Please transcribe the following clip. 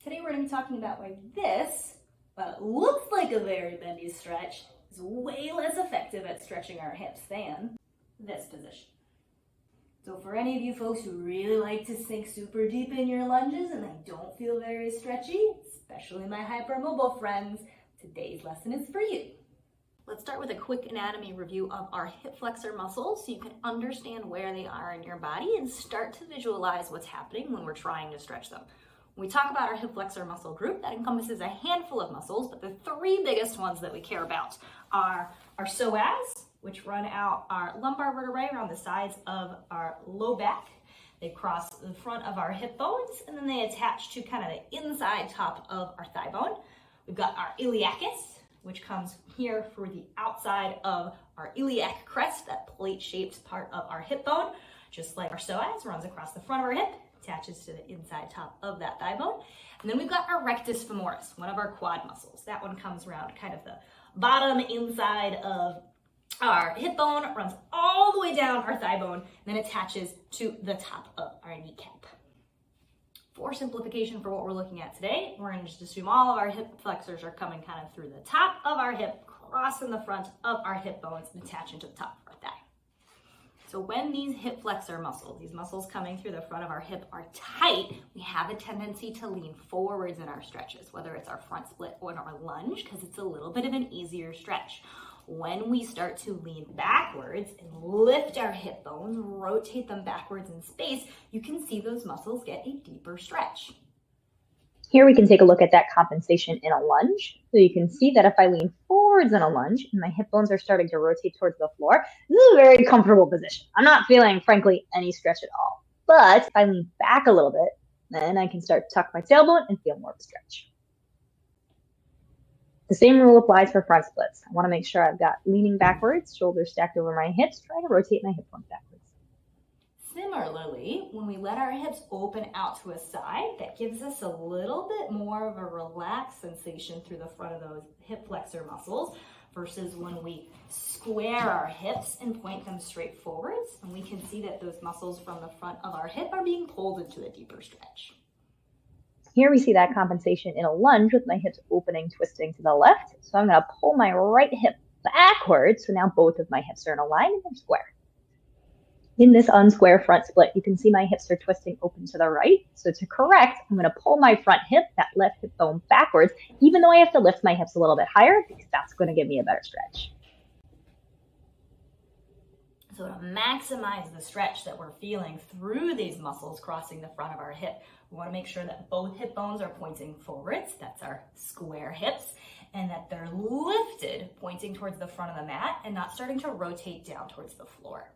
Today we're going to be talking about why this, while it looks like a very bendy stretch, is way less effective at stretching our hips than this position. So for any of you folks who really like to sink super deep in your lunges and they don't feel very stretchy, especially my hypermobile friends, today's lesson is for you. Let's start with a quick anatomy review of our hip flexor muscles so you can understand where they are in your body and start to visualize what's happening when we're trying to stretch them. When we talk about our hip flexor muscle group, that encompasses a handful of muscles, but the three biggest ones that we care about are our psoas, which run out our lumbar vertebrae around the sides of our low back. They cross the front of our hip bones, and then they attach to kind of the inside top of our thigh bone. We've got our iliacus, which comes here for the outside of our iliac crest, that plate-shaped part of our hip bone. Just like our psoas, runs across the front of our hip, attaches to the inside top of that thigh bone. And then we've got our rectus femoris, one of our quad muscles. That one comes around kind of the bottom inside of our hip bone, runs all the way down our thigh bone, and then attaches to the top of our kneecap. For simplification for what we're looking at today, we're going to just assume all of our hip flexors are coming kind of through the top of our hip, crossing the front of our hip bones, and attaching to the top of our thigh. So when these hip flexor muscles, these muscles coming through the front of our hip are tight, we have a tendency to lean forwards in our stretches, whether it's our front split or our lunge, because it's a little bit of an easier stretch. When we start to lean backwards and lift our hip bones, rotate them backwards in space, you can see those muscles get a deeper stretch. Here we can take a look at that compensation in a lunge. So you can see that if I lean forwards in a lunge and my hip bones are starting to rotate towards the floor, this is a very comfortable position. I'm not feeling, frankly, any stretch at all. But if I lean back a little bit, then I can start to tuck my tailbone and feel more of a stretch. The same rule applies for front splits. I want to make sure I've got leaning backwards, shoulders stacked over my hips, try to rotate my hip bones backwards. Similarly, when we let our hips open out to a side, that gives us a little bit more of a relaxed sensation through the front of those hip flexor muscles versus when we square our hips and point them straight forwards, and we can see that those muscles from the front of our hip are being pulled into a deeper stretch. Here we see that compensation in a lunge with my hips opening, twisting to the left. So I'm going to pull my right hip backwards. So now both of my hips are in a line and they're square. In this unsquare front split, you can see my hips are twisting open to the right. So to correct, I'm going to pull my front hip, that left hip bone backwards, even though I have to lift my hips a little bit higher because that's going to give me a better stretch. So to maximize the stretch that we're feeling through these muscles crossing the front of our hip, we want to make sure that both hip bones are pointing forwards, that's our square hips, and that they're lifted, pointing towards the front of the mat and not starting to rotate down towards the floor.